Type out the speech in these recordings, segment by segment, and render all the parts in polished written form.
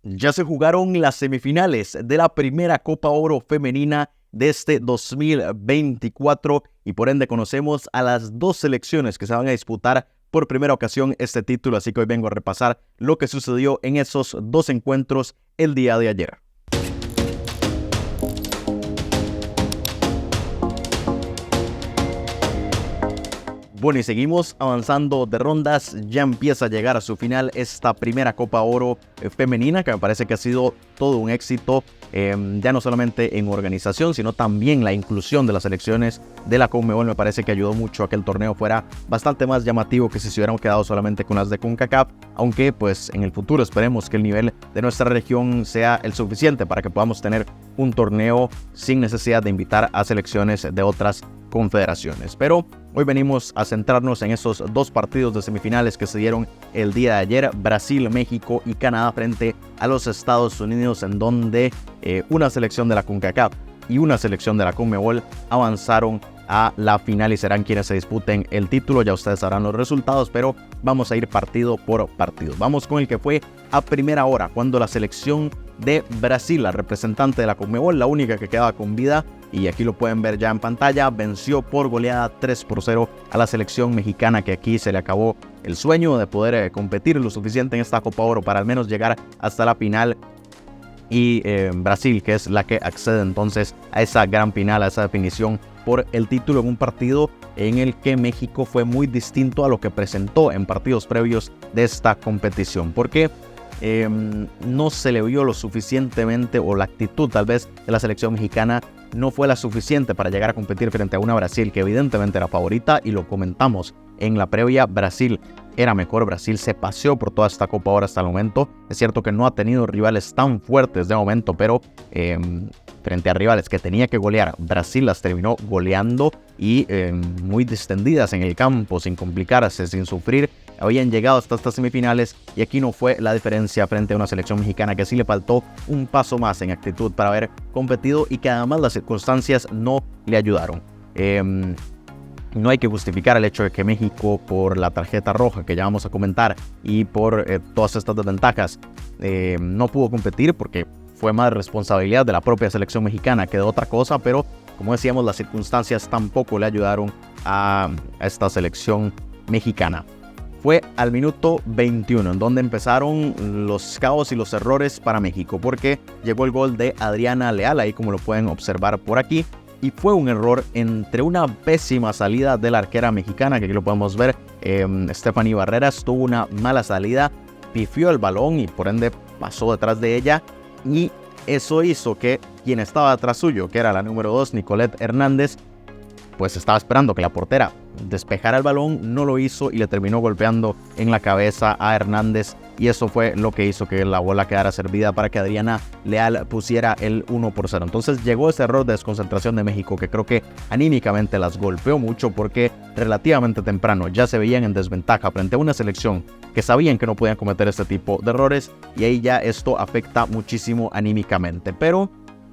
Ya se jugaron las semifinales de la primera Copa Oro femenina de este 2024 y por ende conocemos a las dos selecciones que se van a disputar por primera ocasión este título, así que hoy vengo a repasar lo que sucedió en esos dos encuentros el día de ayer. Bueno, y seguimos avanzando de rondas. Ya empieza a llegar a su final esta primera Copa Oro femenina, que me parece que ha sido todo un éxito, ya no solamente en organización, sino también la inclusión de las selecciones de la Conmebol. Me parece que ayudó mucho a que el torneo fuera bastante más llamativo que si se hubieran quedado solamente con las de CONCACAF, aunque pues en el futuro esperemos que el nivel de nuestra región sea el suficiente para que podamos tener un torneo sin necesidad de invitar a selecciones de otras confederaciones. Pero hoy venimos a centrarnos en esos dos partidos de semifinales que se dieron el día de ayer: Brasil, México y Canadá frente a los Estados Unidos, en donde una selección de la CONCACAF y una selección de la Conmebol avanzaron a la final y serán quienes se disputen el título. Ya ustedes sabrán los resultados, pero vamos a ir partido por partido. Vamos con el que fue a primera hora, cuando la selección de Brasil, la representante de la Conmebol, la única que quedaba con vida, y aquí lo pueden ver ya en pantalla, venció por goleada 3-0 a la selección mexicana, que aquí se le acabó el sueño de poder competir lo suficiente en esta Copa Oro para al menos llegar hasta la final. Y Brasil, que es la que accede entonces a esa gran final, a esa definición por el título, en un partido en el que México fue muy distinto a lo que presentó en partidos previos de esta competición, porque no se le vio lo suficientemente, o la actitud tal vez de la selección mexicana no fue la suficiente para llegar a competir frente a una Brasil que evidentemente era favorita, y lo comentamos en la previa. Brasil era mejor, Brasil se paseó por toda esta Copa Oro hasta el momento. Es cierto que no ha tenido rivales tan fuertes de momento, pero frente a rivales que tenía que golear, Brasil las terminó goleando y muy distendidas en el campo, sin complicarse, sin sufrir. Habían llegado hasta estas semifinales y aquí no fue la diferencia frente a una selección mexicana que sí le faltó un paso más en actitud para haber competido, y que además las circunstancias no le ayudaron. No hay que justificar el hecho de que México, por la tarjeta roja que ya vamos a comentar y por todas estas desventajas, no pudo competir, porque fue más responsabilidad de la propia selección mexicana que de otra cosa, pero como decíamos, las circunstancias tampoco le ayudaron a esta selección mexicana. Fue al minuto 21 en donde empezaron los caos y los errores para México, porque llegó el gol de Adriana Leal, ahí como lo pueden observar por aquí, y fue un error entre una pésima salida de la arquera mexicana, que aquí lo podemos ver. Stephanie Barreras tuvo una mala salida, pifió el balón y por ende pasó detrás de ella, y eso hizo que quien estaba detrás suyo, que era la número 2, Nicolette Hernández, pues estaba esperando que la portera despejara el balón, no lo hizo y le terminó golpeando en la cabeza a Hernández, y eso fue lo que hizo que la bola quedara servida para que Adriana Leal pusiera el 1-0. Entonces llegó ese error de desconcentración de México, que creo que anímicamente las golpeó mucho, porque relativamente temprano ya se veían en desventaja frente a una selección que sabían que no podían cometer este tipo de errores, y ahí ya esto afecta muchísimo anímicamente. Pero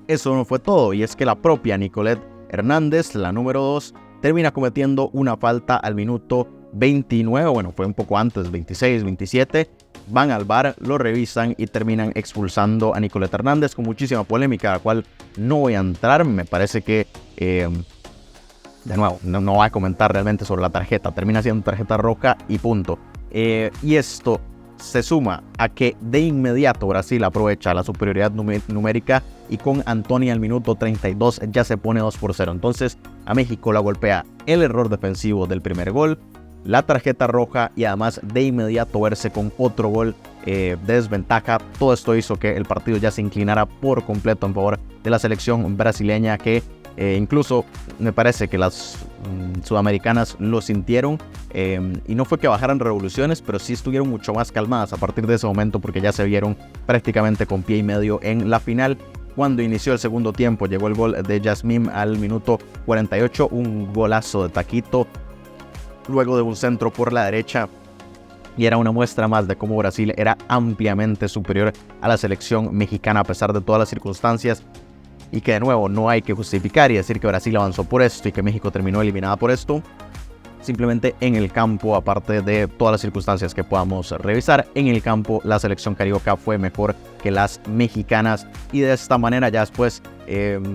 eso no fue todo, y es que la propia Nicolette Hernández, la número 2, termina cometiendo una falta al minuto 29, bueno, fue un poco antes, 26, 27, van al VAR, lo revisan y terminan expulsando a Nicolette Hernández con muchísima polémica, a la cual no voy a entrar. Me parece que, de nuevo, no voy a comentar realmente sobre la tarjeta, termina siendo tarjeta roja y punto. Y esto se suma a que de inmediato Brasil aprovecha la superioridad numérica, y con Antonia al minuto 32 ya se pone 2-0. Entonces a México la golpea el error defensivo del primer gol, la tarjeta roja y además de inmediato verse con otro gol de desventaja. Todo esto hizo que el partido ya se inclinara por completo en favor de la selección brasileña, que incluso me parece que las sudamericanas lo sintieron, y no fue que bajaran revoluciones, pero sí estuvieron mucho más calmadas a partir de ese momento, porque ya se vieron prácticamente con pie y medio en la final. Cuando inició el segundo tiempo llegó el gol de Yasmín al minuto 48, un golazo de taquito luego de un centro por la derecha, y era una muestra más de cómo Brasil era ampliamente superior a la selección mexicana a pesar de todas las circunstancias, y que de nuevo no hay que justificar y decir que Brasil avanzó por esto y que México terminó eliminada por esto. simplemente en el campo, aparte de todas las circunstancias que podamos revisar, en el campo la selección carioca fue mejor que las mexicanas y de esta manera ya después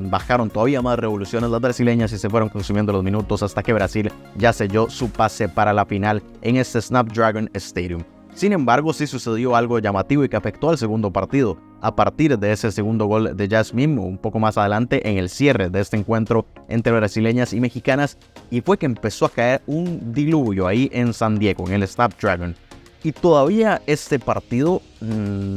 bajaron todavía más revoluciones las brasileñas y se fueron consumiendo los minutos hasta que Brasil ya selló su pase para la final en este Snapdragon Stadium. Sin embargo, sí sucedió algo llamativo y que afectó al segundo partido. A partir de ese segundo gol de Yasmín, un poco más adelante en el cierre de este encuentro entre brasileñas y mexicanas, y fue que empezó a caer un diluvio ahí en San Diego, en el Snapdragon. Y todavía este partido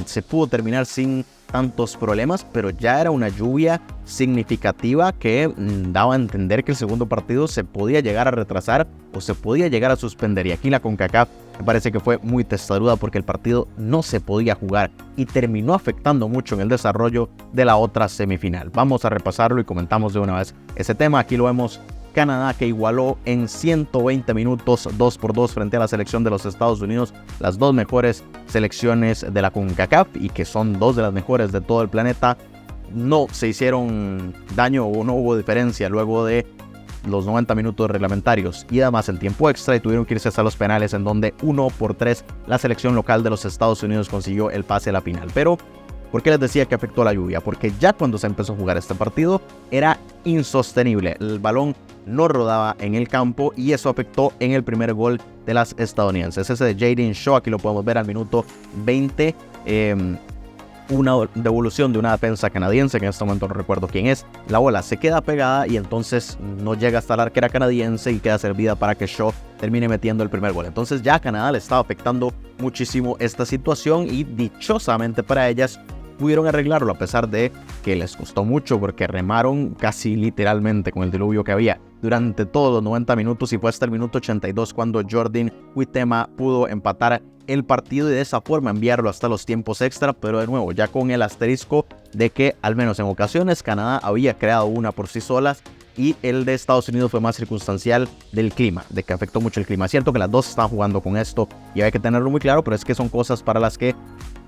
se pudo terminar sin tantos problemas, pero ya era una lluvia significativa que daba a entender que el segundo partido se podía llegar a retrasar o se podía llegar a suspender. Y aquí la CONCACAF me parece que fue muy testaruda porque el partido no se podía jugar y terminó afectando mucho en el desarrollo de la otra semifinal. Vamos a repasarlo y comentamos de una vez ese tema. Aquí lo vemos. Canadá que igualó en 120 minutos 2-2 frente a la selección de los Estados Unidos, las dos mejores selecciones de la CONCACAF y que son dos de las mejores de todo el planeta. No se hicieron daño o no hubo diferencia luego de los 90 minutos reglamentarios y además el tiempo extra y tuvieron que irse hasta los penales en donde 1-3 la selección local de los Estados Unidos consiguió el pase a la final. Pero ¿por qué les decía que afectó la lluvia? Porque ya cuando se empezó a jugar este partido era insostenible. El balón no rodaba en el campo y eso afectó en el primer gol de las estadounidenses. Ese de Jaden Shaw, aquí lo podemos ver al minuto 20. Una devolución de una defensa canadiense, que en este momento no recuerdo quién es. La bola se queda pegada y entonces no llega hasta la arquera canadiense y queda servida para que Shaw termine metiendo el primer gol. Entonces ya a Canadá le estaba afectando muchísimo esta situación y dichosamente para ellas pudieron arreglarlo a pesar de que les costó mucho porque remaron casi literalmente con el diluvio que había durante todos los 90 minutos y fue hasta el minuto 82 cuando Jordyn Huitema pudo empatar el partido y de esa forma enviarlo hasta los tiempos extra, pero de nuevo ya con el asterisco de que al menos en ocasiones Canadá había creado una por sí solas y el de Estados Unidos fue más circunstancial del clima, de que afectó mucho el clima. Es cierto que las dos están jugando con esto y hay que tenerlo muy claro, pero es que son cosas para las que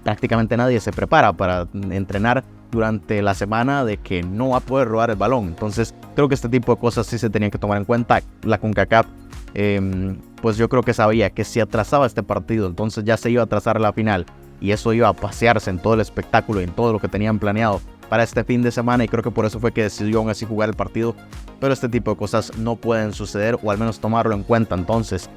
prácticamente nadie se prepara para entrenar durante la semana de que no va a poder robar el balón. Entonces creo que este tipo de cosas sí se tenían que tomar en cuenta. La CONCACAF pues yo creo que sabía que si atrasaba este partido entonces ya se iba a atrasar la final y eso iba a pasearse en todo el espectáculo y en todo lo que tenían planeado para este fin de semana y creo que por eso fue que decidió aún así jugar el partido. Pero este tipo de cosas no pueden suceder o al menos tomarlo en cuenta entonces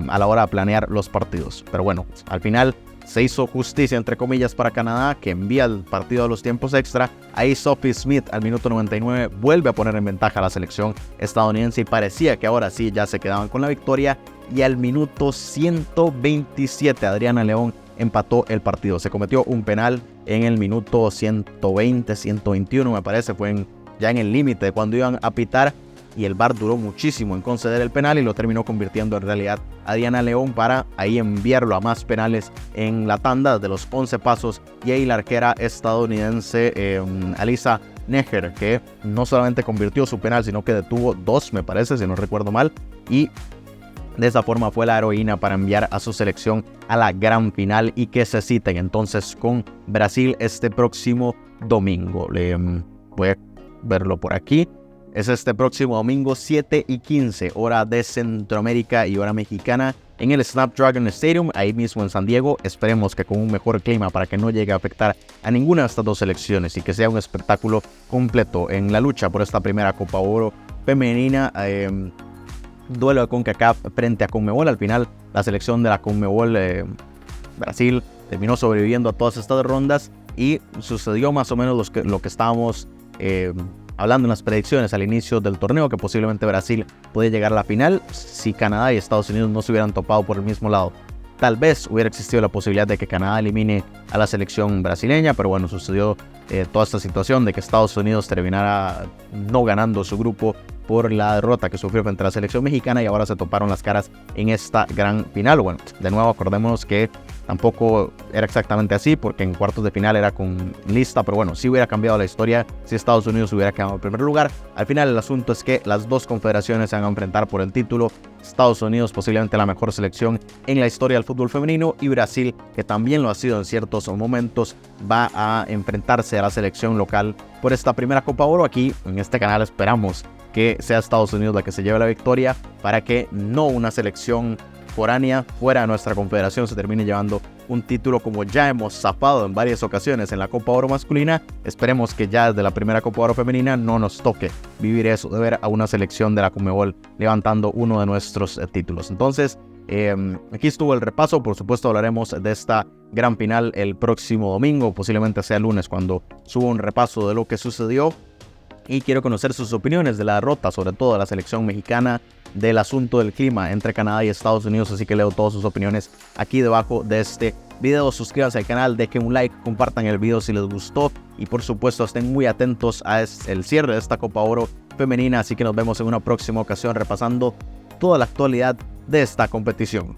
a la hora de planear los partidos. Pero bueno, al final se hizo justicia entre comillas para Canadá, que envía el partido a los tiempos extra. Ahí Sophie Smith al minuto 99 vuelve a poner en ventaja a la selección estadounidense y parecía que ahora sí ya se quedaban con la victoria. Y al minuto 127 Adriana León empató el partido. Se cometió un penal en el minuto 120, 121 me parece, fue ya en el límite de cuando iban a pitar. Y el VAR duró muchísimo en conceder el penal y lo terminó convirtiendo en realidad a Diana León para ahí enviarlo a más penales en la tanda de los 11 pasos. Y ahí la arquera estadounidense Alyssa Neher, que no solamente convirtió su penal, sino que detuvo dos, me parece, si no recuerdo mal. Y de esa forma fue la heroína para enviar a su selección a la gran final y que se citen entonces con Brasil este próximo domingo. Voy a verlo por aquí. Es este próximo domingo 7:15 hora de Centroamérica y hora mexicana en el Snapdragon Stadium, ahí mismo en San Diego. Esperemos que con un mejor clima para que no llegue a afectar a ninguna de estas dos selecciones y que sea un espectáculo completo en la lucha por esta primera Copa Oro femenina. Duelo de CONCACAF frente a CONMEBOL. Al final la selección de la CONMEBOL Brasil terminó sobreviviendo a todas estas rondas y sucedió más o menos lo que estábamos hablando en las predicciones al inicio del torneo, que posiblemente Brasil puede llegar a la final si Canadá y Estados Unidos no se hubieran topado por el mismo lado. Tal vez hubiera existido la posibilidad de que Canadá elimine a la selección brasileña, pero bueno, sucedió toda esta situación de que Estados Unidos terminara no ganando su grupo por la derrota que sufrió frente a la selección mexicana y ahora se toparon las caras en esta gran final. Bueno, de nuevo acordémonos que tampoco era exactamente así porque en cuartos de final era con lista, pero bueno, sí hubiera cambiado la historia si Estados Unidos hubiera quedado en primer lugar. Al final el asunto es que las dos confederaciones se van a enfrentar por el título. Estados Unidos posiblemente la mejor selección en la historia del fútbol femenino y Brasil, que también lo ha sido en ciertos momentos, va a enfrentarse a la selección local por esta primera Copa Oro. Aquí en este canal esperamos que sea Estados Unidos la que se lleve la victoria para que no una selección foránea fuera de nuestra confederación se termine llevando un título como ya hemos zafado en varias ocasiones en la Copa Oro masculina. Esperemos que ya desde la primera Copa Oro femenina no nos toque vivir eso de ver a una selección de la Conmebol levantando uno de nuestros títulos. Entonces, aquí estuvo el repaso. Por supuesto hablaremos de esta gran final el próximo domingo, posiblemente sea el lunes cuando suba un repaso de lo que sucedió. Y quiero conocer sus opiniones de la derrota, sobre todo de la selección mexicana, del asunto del clima entre Canadá y Estados Unidos, así que leo todas sus opiniones aquí debajo de este video. Suscríbanse al canal, dejen un like, compartan el video si les gustó y por supuesto estén muy atentos a el cierre de esta Copa Oro femenina, así que nos vemos en una próxima ocasión repasando toda la actualidad de esta competición.